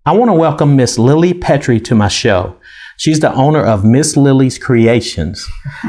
I want to welcome Miss Lillie Petrie to my show. She's the owner of Miss Lillie's Creations.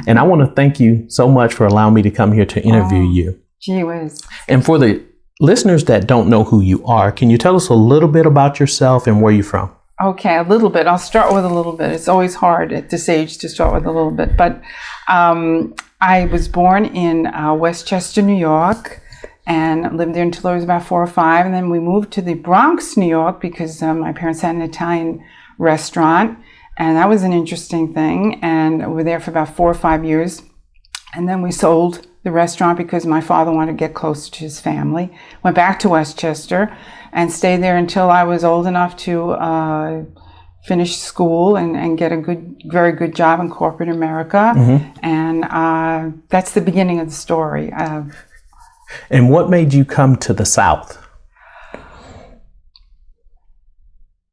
And I want to thank you so much for allowing me to come here to interview you. Gee whiz. And for the listeners that don't know who you are, can you tell us a little bit about yourself and where you're from? Okay, a little bit. I'll start with a little bit. It's always hard at this age to start with a little bit. But I was born in Westchester, New York, and lived there until I was about 4 or 5. And then we moved to the Bronx, New York, because my parents had an Italian restaurant. And that was an interesting thing. And we were there for about 4 or 5 years. And then we sold the restaurant because my father wanted to get closer to his family. Went back to Westchester and stayed there until I was old enough to finish school and get a very good job in corporate America. Mm-hmm. And that's the beginning of the story. And what made you come to the South?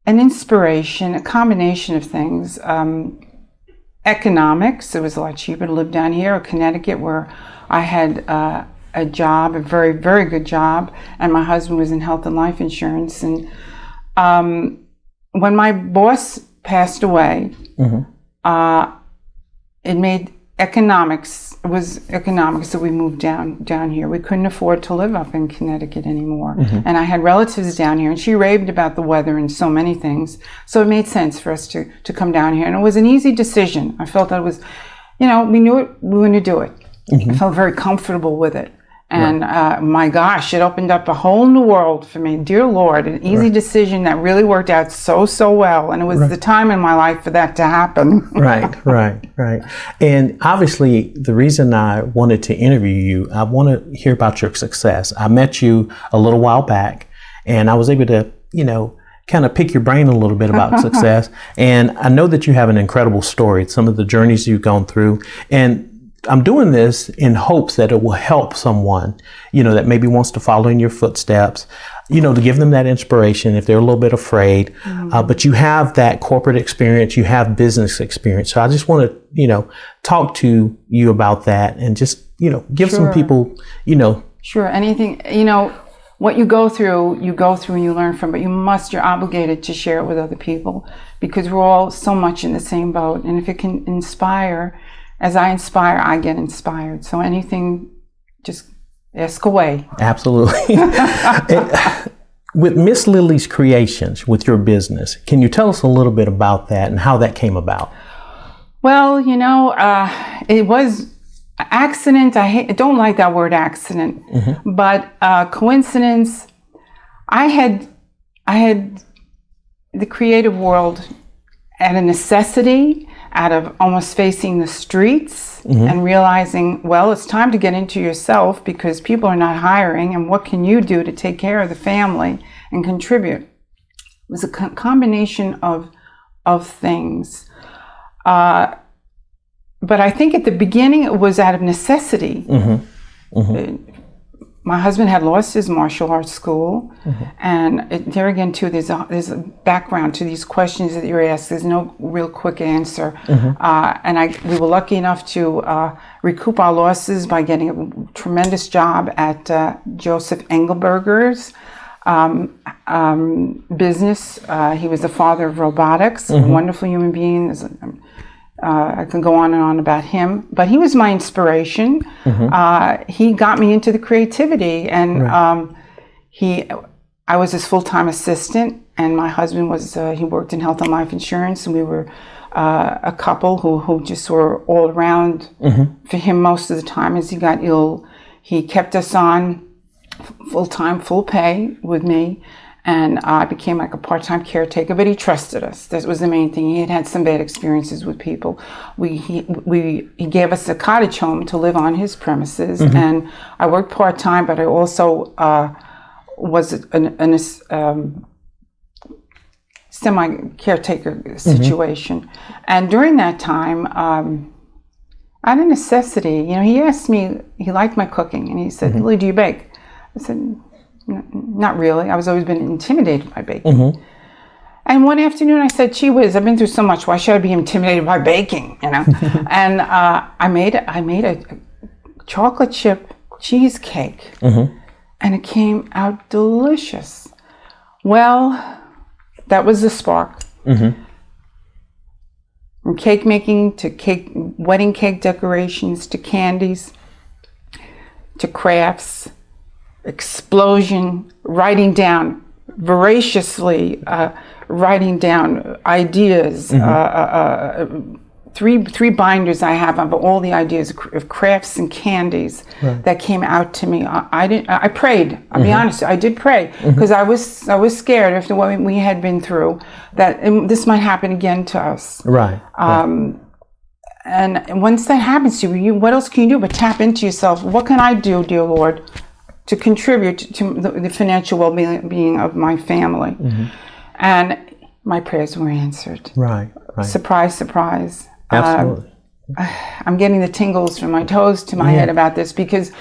An inspiration, a combination of things. Economics, it was a lot cheaper to live down here, or Connecticut, where I had a job, a very, very good job, and my husband was in health and life insurance. And when my boss passed away, mm-hmm. It made it was economics that we moved down here. We couldn't afford to live up in Connecticut anymore. Mm-hmm. And I had relatives down here, and she raved about the weather and so many things. So it made sense for us to come down here. And it was an easy decision. I felt that it was, we knew it, we were going to do it. Mm-hmm. I felt very comfortable with it. And my gosh, it opened up a whole new world for me. Dear Lord, an easy decision that really worked out so well. And it was the time in my life for that to happen. Right. And obviously, the reason I wanted to interview you, I want to hear about your success. I met you a little while back, and I was able to, kind of pick your brain a little bit about success. And I know that you have an incredible story, some of the journeys you've gone through. And I'm doing this in hopes that it will help someone, that maybe wants to follow in your footsteps, to give them that inspiration if they're a little bit afraid. Mm-hmm. But you have that corporate experience, you have business experience. So I just want to, talk to you about that and just, give some people, Sure. Anything, what you go through and you learn from, but you're obligated to share it with other people because we're all so much in the same boat. And if it can inspire, as I inspire, I get inspired. So anything, just ask away. Absolutely. With Miss Lillie's Creations, with your business, can you tell us a little bit about that and how that came about? Well, it was accident. I don't like that word accident, mm-hmm. but coincidence. I had the creative world at a necessity, out of almost facing the streets, mm-hmm. and realizing, well, it's time to get into yourself because people are not hiring, and what can you do to take care of the family and contribute? It was a combination of things. But I think at the beginning it was out of necessity. Mm-hmm. Mm-hmm. My husband had lost his martial arts school, mm-hmm. and there again too, there's a background to these questions that you're asked. There's no real quick answer, mm-hmm. And we were lucky enough to recoup our losses by getting a tremendous job at Joseph Engelberger's business. He was the father of robotics, mm-hmm. a wonderful human being. I can go on and on about him, but he was my inspiration. Mm-hmm. He got me into the creativity, and I was his full-time assistant, and my husband he worked in health and life insurance, and we were a couple who just were all around mm-hmm. for him most of the time. As he got ill, he kept us on full-time, full pay with me. And I became like a part-time caretaker, but he trusted us. That was the main thing. He had had some bad experiences with people. He gave us a cottage home to live on his premises, mm-hmm. and I worked part-time, but I also was a semi-caretaker situation. Mm-hmm. And during that time, out of necessity, he asked me, he liked my cooking, and he said, mm-hmm. "Lily, do you bake?" I said, "Not really. I was always been intimidated by baking." Mm-hmm. And one afternoon I said, "Gee whiz, I've been through so much. Why should I be intimidated by baking?" And I made a chocolate chip cheesecake, mm-hmm. and it came out delicious. Well, that was the spark. From cake making to wedding cake decorations to candies to crafts, explosion, writing down voraciously, writing down ideas. Three binders I have of all the ideas of crafts and candies that came out to me. I prayed. I'll be honest. I did pray because I was scared after what we had been through that this might happen again to us. Right. And once that happens to you, what else can you do but tap into yourself? What can I do, dear Lord, to contribute to the financial well-being of my family? And my prayers were answered. Right. Surprise, surprise. Absolutely. I'm getting the tingles from my toes to my head about this because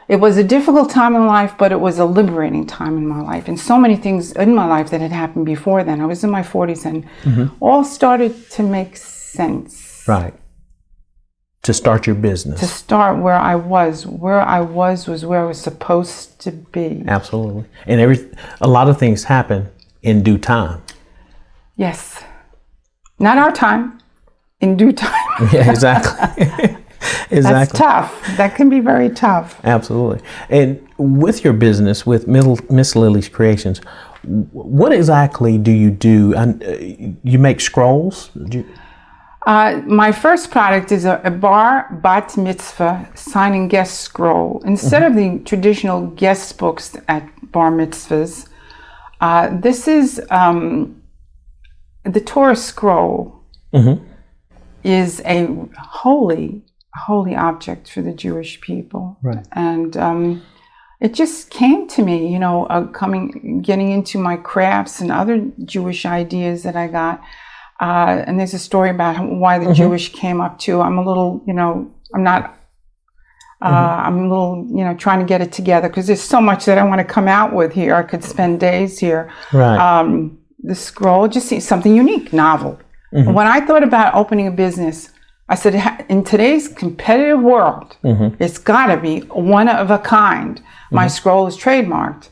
it was a difficult time in life, but it was a liberating time in my life. And so many things in my life that had happened before then. I was in my 40s and all started to make sense. Right. To start your business. To start where I was. Where I was where I was supposed to be. Absolutely. And a lot of things happen in due time. Yes. Not our time. In due time. Yeah, exactly. Exactly. That's tough. That can be very tough. Absolutely. And with your business, with Miss Lillie's Creations, what exactly do you do? You make scrolls? My first product is a bar bat mitzvah signing guest scroll. Instead of the traditional guest books at bar mitzvahs, this is the Torah scroll. Is a holy object for the Jewish people. Right. And it just came to me, getting into my crafts and other Jewish ideas that I got. And there's a story about why the Jewish came up too. I'm a little, I'm a little, trying to get it together because there's so much that I want to come out with here. I could spend days here. Right. The scroll just seems something unique, novel. When I thought about opening a business, I said, in today's competitive world, it's got to be one of a kind. My scroll is trademarked.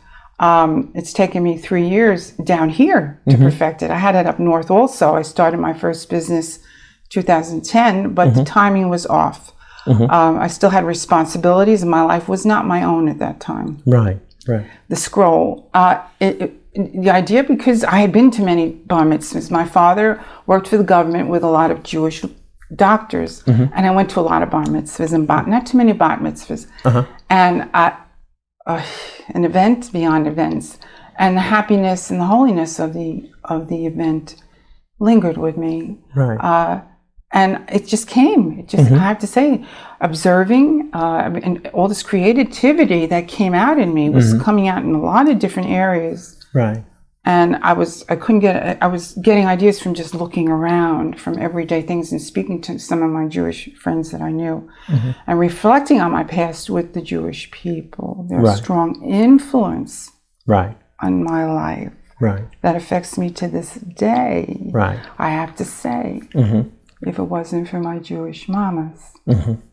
It's taken me 3 years down here to perfect it. I had it up north also. I started my first business 2010, but the timing was off. I still had responsibilities and my life was not my own at that time. Right. The scroll, the idea, because I had been to many bar mitzvahs. My father worked for the government with a lot of Jewish doctors, and I went to a lot of bar mitzvahs and not too many bat mitzvahs. And an event beyond events, and the happiness and the holiness of the event lingered with me. Right. And it just came. I have to say, observing and all this creativity that came out in me was coming out in a lot of different areas. Right. And I was getting ideas from just looking around from everyday things and speaking to some of my Jewish friends that I knew and reflecting on my past with the Jewish people. They're a strong influence on my life that affects me to this day. Right. I have to say, if it wasn't for my Jewish mamas,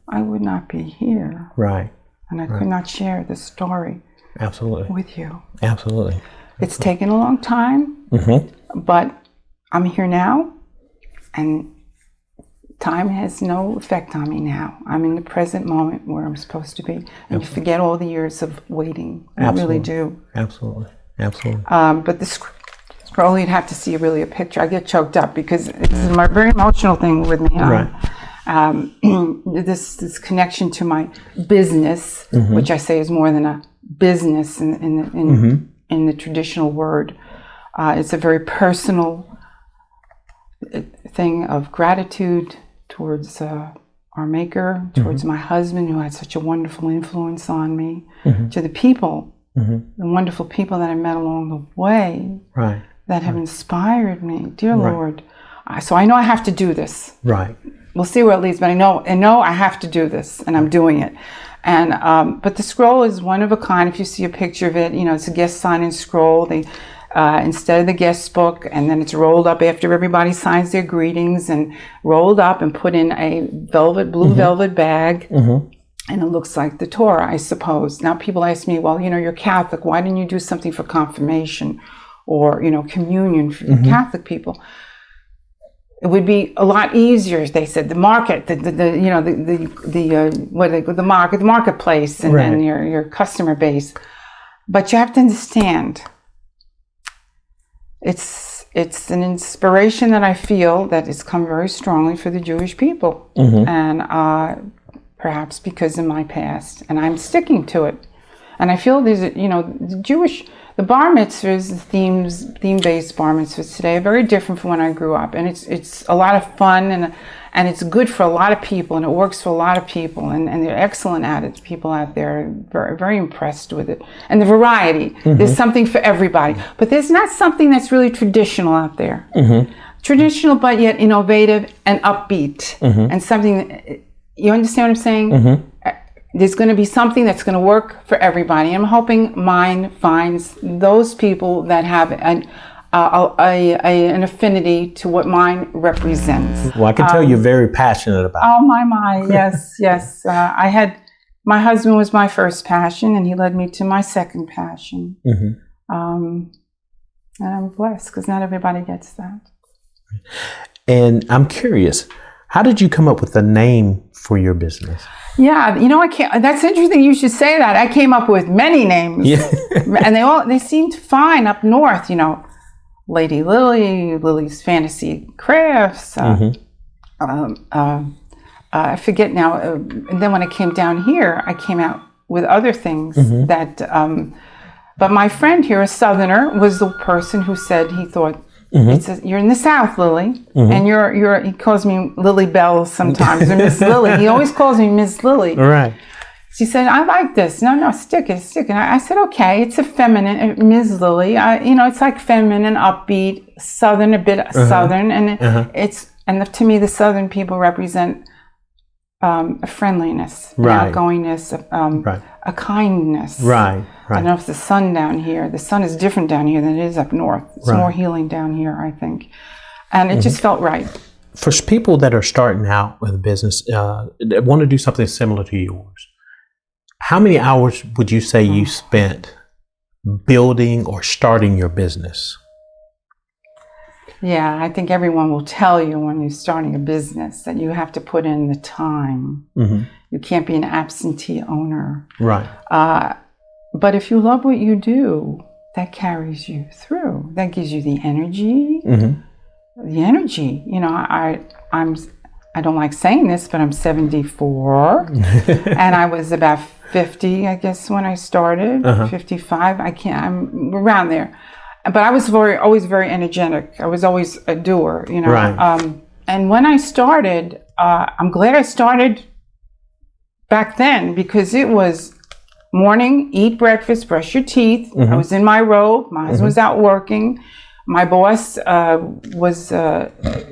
I would not be here. Right. And I could not share this story with you. Absolutely. It's taken a long time, but I'm here now, and time has no effect on me now. I'm in the present moment where I'm supposed to be, and you forget all the years of waiting. You really do. Absolutely. But the scroll, you'd have to see really a picture. I get choked up because it's a very emotional thing with me. This connection to my business, which I say is more than a business in the traditional word. It's a very personal thing of gratitude towards our Maker, towards my husband who had such a wonderful influence on me, to the people, the wonderful people that I met along the way that have inspired me. Dear Lord. So I know I have to do this. Right. We'll see where it leads, but I know I have to do this, and I'm doing it. And but the scroll is one of a kind. If you see a picture of it, it's a guest signing scroll. They instead of the guest book, and then it's rolled up after everybody signs their greetings, and rolled up and put in a blue velvet bag, and it looks like the Torah, I suppose. Now people ask me, well, you're Catholic. Why didn't you do something for confirmation? or communion for Catholic people. It would be a lot easier, they said. The market, the marketplace, and your customer base. But you have to understand, it's an inspiration that I feel that has come very strongly for the Jewish people, and perhaps because of my past, and I'm sticking to it. And I feel there's the bar mitzvahs, the theme-based bar mitzvahs today are very different from when I grew up, and it's a lot of fun, and it's good for a lot of people, and it works for a lot of people, and they're excellent at it. People out there are very, very impressed with it. And the variety, there's something for everybody. But there's not something that's really traditional out there. Traditional, but yet innovative and upbeat. And something, you understand what I'm saying? There's going to be something that's going to work for everybody. I'm hoping mine finds those people that have an affinity to what mine represents. Well, I can tell you're very passionate about it. Oh, my, yes. My husband was my first passion, and he led me to my second passion. And I'm blessed because not everybody gets that. And I'm curious, how did you come up with the name for your business? Yeah, that's interesting you should say that. I came up with many names. And they seemed fine up north, Lady Lillie, Lily's Fantasy Crafts. I forget now. And then when I came down here, I came out with other things that, but my friend here, a Southerner, was the person who said he thought, you're in the South, Lily, and he calls me Lily Bell sometimes, or Miss Lily. He always calls me Miss Lily. Right. She said, I like this. No, stick it. And I said, okay, it's a feminine, Ms. Lily. It's like feminine, upbeat, Southern, a bit Southern, and to me, the Southern people represent a friendliness, an outgoingness, a kindness. Right. I don't know if the sun down here, the sun is different down here than it is up north. It's more healing down here, I think. And it just felt right. For people that are starting out with a business, that want to do something similar to yours, how many hours would you say you spent building or starting your business? Yeah, I think everyone will tell you when you're starting a business that you have to put in the time. You can't be an absentee owner. Right. But if you love what you do, that carries you through. That gives you the energy. The energy. I don't like saying this, but I'm 74, and I was about 50, I guess, when I started. 55. I'm around there. But I was always very energetic. I was always a doer, Right. And when I started, I'm glad I started back then, because it was morning, eat breakfast, brush your teeth. I was in my robe. My husband was out working. My boss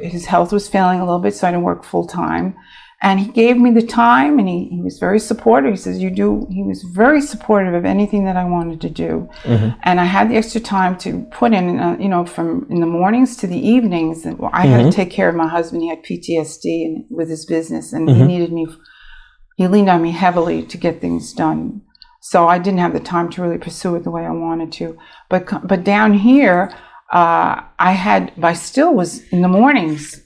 his health was failing a little bit, so I didn't work full time. And he gave me the time, and he was very supportive. He says, he was very supportive of anything that I wanted to do. And I had the extra time to put in, from in the mornings to the evenings. And I had to take care of my husband. He had PTSD with his business, and he needed me. He leaned on me heavily to get things done. So I didn't have the time to really pursue it the way I wanted to. But down here, I still was in the mornings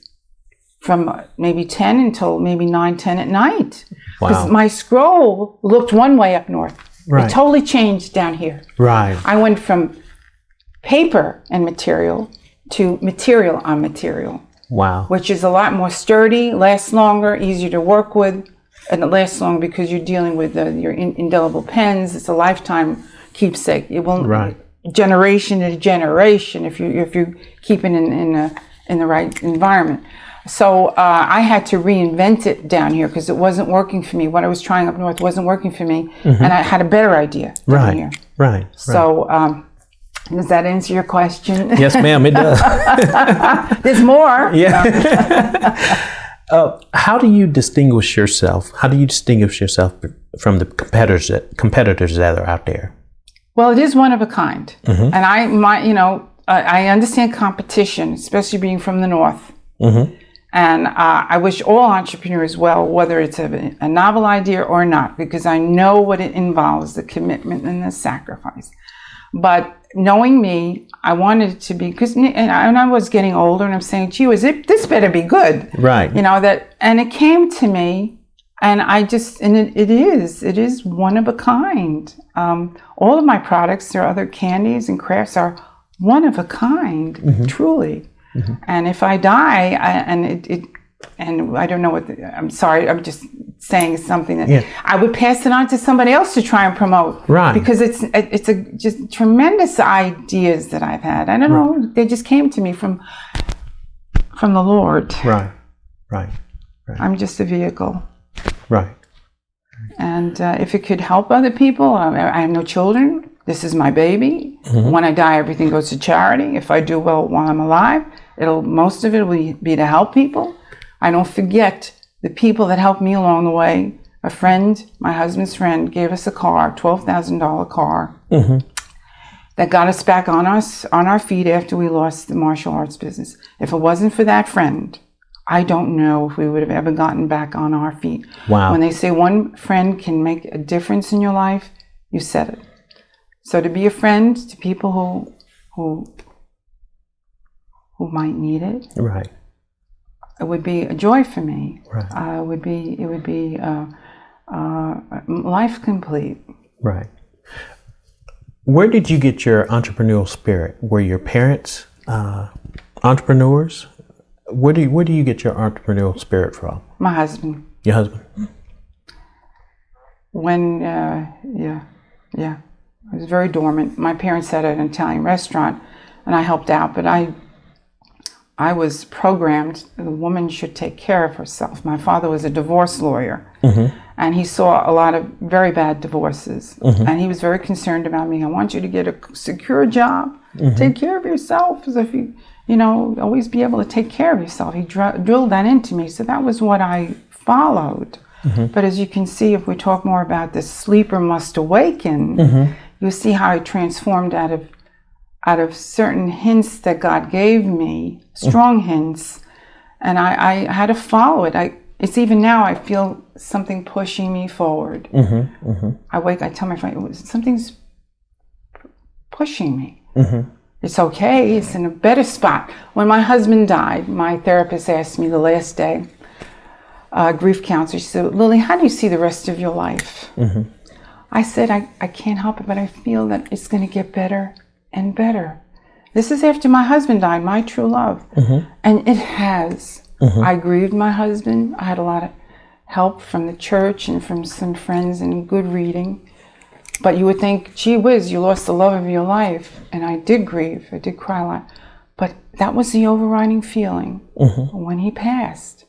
from maybe 10 until maybe 9, 10 at night. Because my scroll looked one way up north. It totally changed down here. Right. I went from paper and material to material on material. Wow. Which is a lot more sturdy, lasts longer, easier to work with, and it lasts longer because you're dealing with your indelible pens. It's a lifetime keepsake. It won't generation to generation if you keep it in the right environment. So I had to reinvent it down here because it wasn't working for me. What I was trying up north wasn't working for me, and I had a better idea down here. Right. So does that answer your question? Yes, ma'am, it does. There's more. Yeah. How do you distinguish yourself? How do you distinguish yourself from the competitors that are out there? Well, it is one of a kind, and I understand competition, especially being from the north. And I wish all entrepreneurs well, whether it's a novel idea or not, because I know what it involves, the commitment and the sacrifice. But knowing me, I wanted it to be, and I was getting older, and I'm saying, gee, this better be good. Right. And it came to me, and it is one of a kind. All of my products, there are other candies and crafts are one of a kind, truly. And if I die, and I don't know I'm sorry, I'm just saying something that I would pass it on to somebody else to try and promote. Right. Because it's just tremendous ideas that I've had. I don't know, they just came to me from the Lord. Right. I'm just a vehicle. Right. And if it could help other people, I have no children. This is my baby. When I die, everything goes to charity. If I do well while I'm alive, most of it will be to help people. I don't forget the people that helped me along the way. A friend, my husband's friend, gave us a car, $12,000 car, that got us back on our feet after we lost the martial arts business. If it wasn't for that friend, I don't know if we would have ever gotten back on our feet. Wow. When they say one friend can make a difference in your life, you said it. So to be a friend to people who might need it, right, it would be a joy for me. Right. It would be life complete. Right. Where did you get your entrepreneurial spirit? Were your parents entrepreneurs? Where do you get your entrepreneurial spirit from? My husband. Your husband. When it was very dormant. My parents had an Italian restaurant, and I helped out, but I was programmed the woman should take care of herself. My father was a divorce lawyer, and he saw a lot of very bad divorces, and he was very concerned about me. I want you to get a secure job, take care of yourself, as if you always be able to take care of yourself. He drilled that into me, so that was what I followed. But as you can see, if we talk more about the sleeper must awaken, you'll see how I transformed out of certain hints that God gave me, strong hints, and I had to follow it. It's even now I feel something pushing me forward. I wake, I tell my friend, something's pushing me. It's okay, it's in a better spot. When my husband died, my therapist asked me the last day, grief counselor, she said, Lillie, how do you see the rest of your life? I said, I can't help it, but I feel that it's going to get better and better. This is after my husband died, my true love. And it has. I grieved my husband. I had a lot of help from the church and from some friends and good reading. But you would think, gee whiz, you lost the love of your life. And I did grieve. I did cry a lot. But that was the overriding feeling when he passed.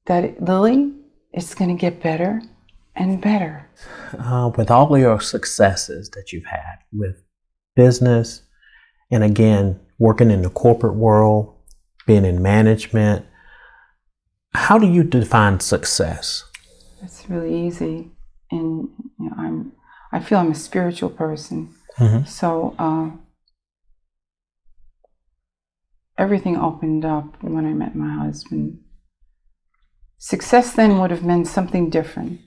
That, Lillie, it's going to get better and better. With all your successes that you've had with business, and again, working in the corporate world, being in management, how do you define success? It's really easy. And I feel I'm a spiritual person. So everything opened up when I met my husband. Success then would have meant something different.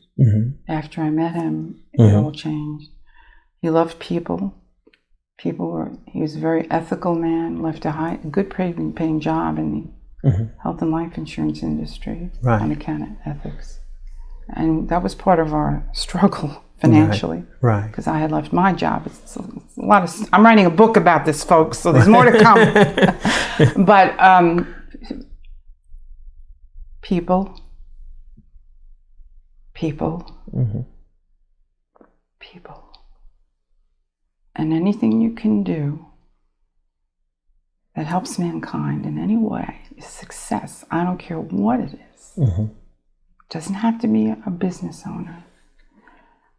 After I met him, it all changed. He loved people. He was a very ethical man, left a good paying job in the health and life insurance industry on account of ethics. And that was part of our struggle financially. Right. Because I had left my job. It's a lot of, I'm writing a book about this, folks, so there's more to come. But people. And anything you can do that helps mankind in any way is success. I don't care what it is. It doesn't have to be a business owner.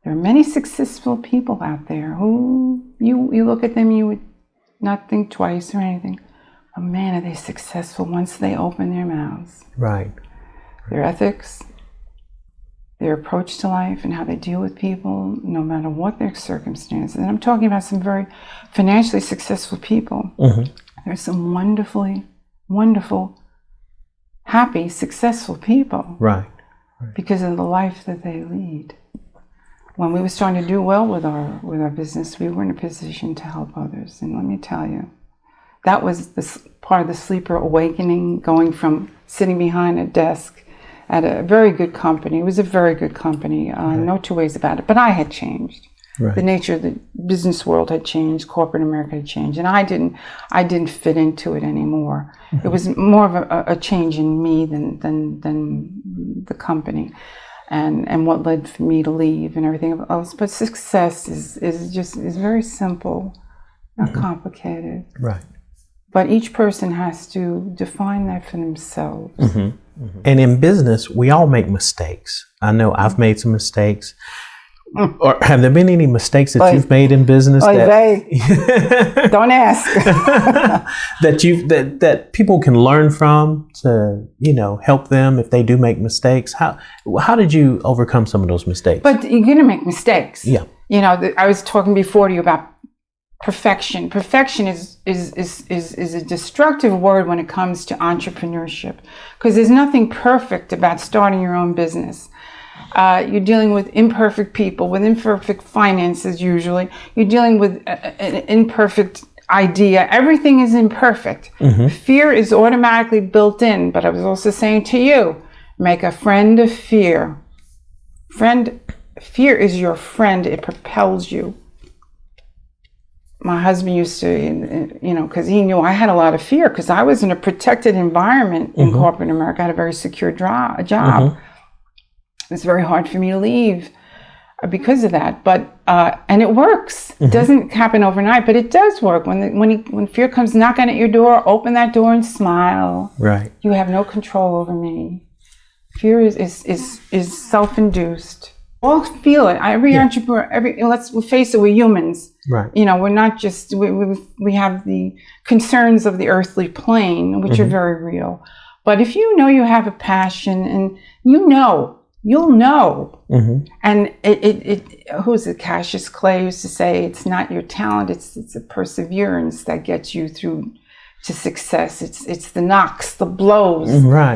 There are many successful people out there who you look at them, you would not think twice or anything. But man, are they successful once they open their mouths. Right. Their ethics, their approach to life, and how they deal with people, no matter what their circumstances. And I'm talking about some very financially successful people. There's some wonderful, happy, successful people. Right. Because of the life that they lead. when we were starting to do well with our business, we were in a position to help others. And let me tell you, that was part of the sleeper awakening, going from sitting behind a desk at a very good company. It was a very good company, no two ways about it. But I had changed. Right. The nature of the business world had changed. Corporate America had changed, and I didn't fit into it anymore. Mm-hmm. It was more of a change in me than the company, and what led for me to leave and everything else. But success is very simple, not complicated. Right. But each person has to define that for themselves. Mm-hmm. Mm-hmm. And in business, we all make mistakes. I know I've made some mistakes. Or have there been any mistakes that you've made in business? Don't ask. that people can learn from to, help them if they do make mistakes. How did you overcome some of those mistakes? But you're going to make mistakes. Yeah. I was talking before to you about perfection. Perfection is a destructive word when it comes to entrepreneurship, because there's nothing perfect about starting your own business. You're dealing with imperfect people, with imperfect finances usually. You're dealing with an imperfect idea. Everything is imperfect. Mm-hmm. Fear is automatically built in, but I was also saying to you, make a friend of fear. Fear is your friend. It propels you. My husband used to, because he knew I had a lot of fear, because I was in a protected environment in corporate America. I had a very secure job. Mm-hmm. It's very hard for me to leave because of that. But and it works. Mm-hmm. It doesn't happen overnight, but it does work. When fear comes knocking at your door, open that door and smile. Right. You have no control over me. Fear is self-induced. We'll feel it. Every entrepreneur. Let's face it. We're humans. Right. We're not just. We have the concerns of the earthly plane, which are very real. But if you know you have a passion, and you'll know. Mm-hmm. And who's it? Cassius Clay used to say, it's not your talent, it's a perseverance that gets you through to success. It's the knocks, the blows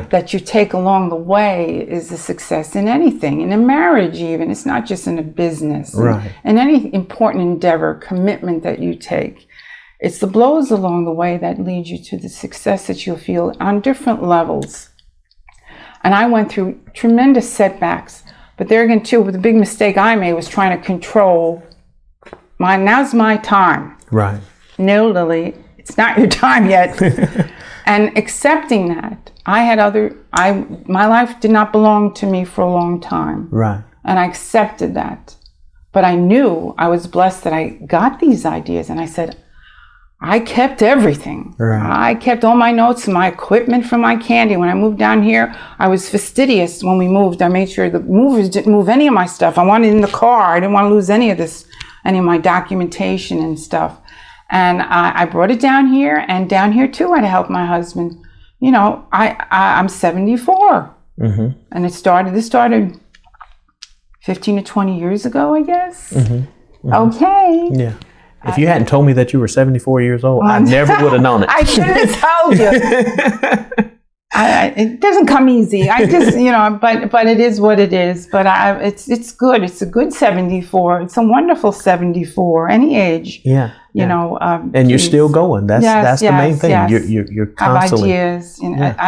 that you take along the way is a success in anything, in a marriage even. It's not just in a business. Right. In any important endeavor, commitment that you take. It's the blows along the way that lead you to the success that you'll feel on different levels. And I went through tremendous setbacks. But there again, too, the big mistake I made was trying to control now's my time. Right. No, Lillie, it's not your time yet. And accepting that. My life did not belong to me for a long time. Right. And I accepted that. But I knew I was blessed that I got these ideas. And I said, I kept everything. Right. I kept all my notes and my equipment from my candy. When I moved down here, I was fastidious when we moved. I made sure the movers didn't move any of my stuff. I wanted it in the car. I didn't want to lose any of my documentation and stuff. And I brought it down here, and down here too, I had to help my husband. I'm 74. Mm-hmm. And this started 15 to 20 years ago, I guess. Mm-hmm. Mm-hmm. Okay. Yeah. If you hadn't told me that you were 74 years old, I never would have known it. I should have told you. It doesn't come easy. I just, but it is what it is. But it's good. It's a good 74. It's a wonderful 74. Any age. Yeah. And you're still going. That's the main thing. Yes. You're constantly. I have ideas.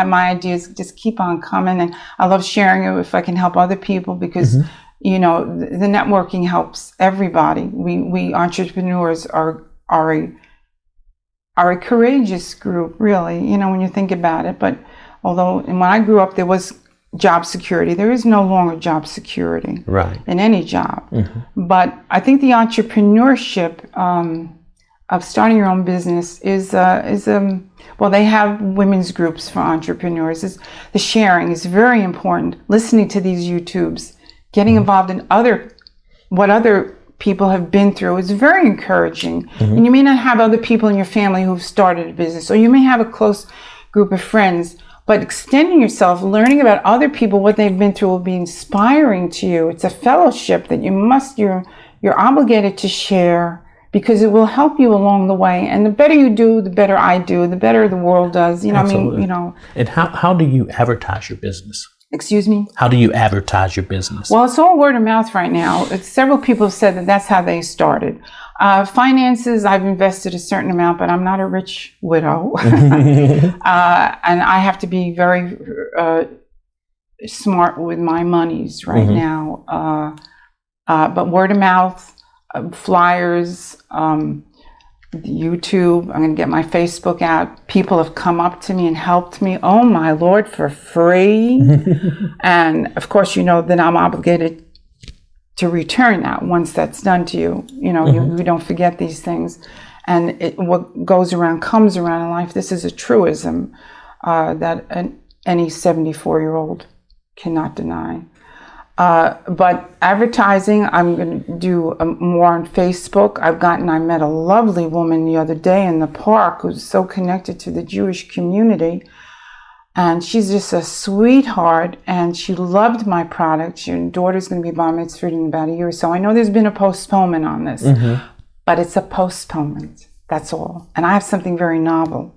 My ideas just keep on coming, and I love sharing it if I can help other people, because. Mm-hmm. The networking helps everybody. We entrepreneurs are a courageous group, really, when you think about it. But when I grew up, there was job security. There is no longer job security in any job. Mm-hmm. But I think the entrepreneurship of starting your own business is they have women's groups for entrepreneurs. The sharing is very important. Listening to these YouTubes. Getting involved in what other people have been through is very encouraging. Mm-hmm. And you may not have other people in your family who've started a business, or you may have a close group of friends, but extending yourself, learning about other people, what they've been through, will be inspiring to you. It's a fellowship that you're obligated to share, because it will help you along the way. And the better you do, the better I do, the better the world does. Absolutely. And how do you advertise your business? Excuse me? How do you advertise your business? Well, it's all word of mouth right now. Several people have said that that's how they started. Finances, I've invested a certain amount, but I'm not a rich widow. And I have to be very smart with my monies right now. But word of mouth, flyers, YouTube, I'm going to get my Facebook out. People have come up to me and helped me, oh my Lord, for free. And of course, you know that I'm obligated to return that once that's done to you. You know, you don't forget these things. And what goes around comes around in life. This is a truism that any 74-year-old cannot deny. But advertising, I'm going to do more on Facebook. I met a lovely woman the other day in the park who's so connected to the Jewish community. And she's just a sweetheart, and she loved my product. Her daughter's going to be bar mitzvahed in about a year or so. I know there's been a postponement on this, but it's a postponement. That's all. And I have something very novel.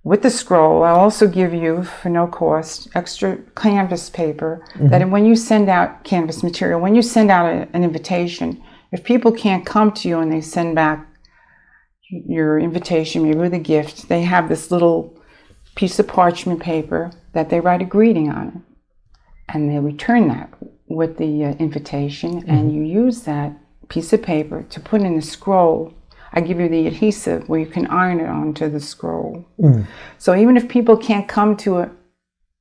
With the scroll, I'll also give you, for no cost, extra canvas paper that when you send out canvas material, when you send out an invitation, if people can't come to you and they send back your invitation, maybe with a gift, they have this little piece of parchment paper that they write a greeting on it. And they return that with the invitation, and you use that piece of paper to put in a scroll. I give you the adhesive where you can iron it onto the scroll. So even if people can't come to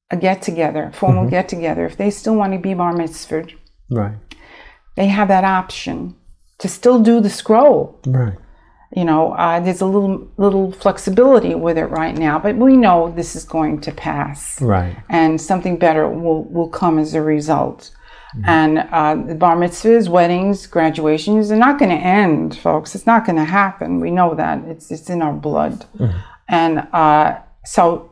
a get-together, formal get-together, if they still want to be bar mitzvahed, they have that option to still do the scroll. You know, there's a little flexibility with it right now, but we know this is going to pass. And something better will come as a result. And the bar mitzvahs, weddings, graduations are not going to end, folks. It's not going to happen. We know that. It's in our blood. And so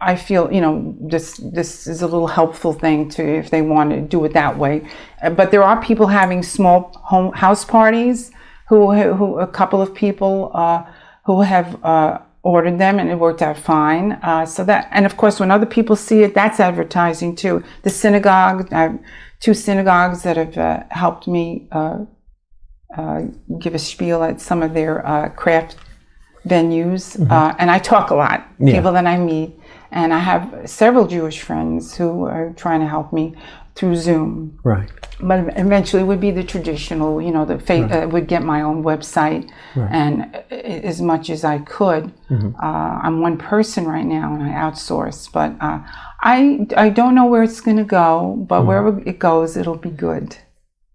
I feel, you know, this is a little helpful thing to, if they want to do it that way. But there are people having small house parties who a couple of people who have ordered them, and it worked out fine. So that, and of course, when other people see it, that's advertising too. The synagogue, I have 2 synagogues that have helped me give a spiel at some of their craft venues. And I talk a lot, people that I meet. And I have several Jewish friends who are trying to help me through Zoom. But eventually it would be the traditional, you know, would get my own website, and as much as I could. I'm one person right now, and I outsource, but I don't know where it's going to go, but wherever it goes, it'll be good.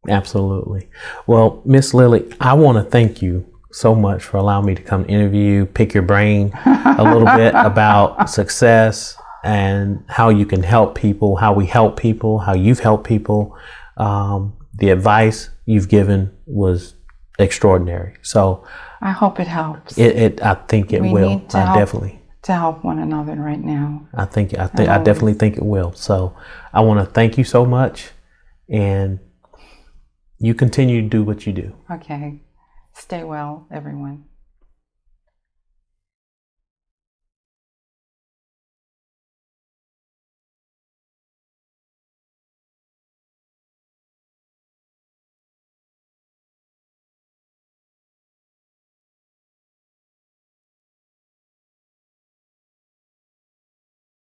Absolutely. Well, Miss Lillie, I want to thank you so much for allowing me to come interview you, pick your brain a little bit about success and how you can help people, how we help people, how you've helped people. The advice you've given was extraordinary. So I hope it helps. I think it will. To help one another right now. I definitely think it will. So I want to thank you so much, and you continue to do what you do. Okay. Stay well, everyone.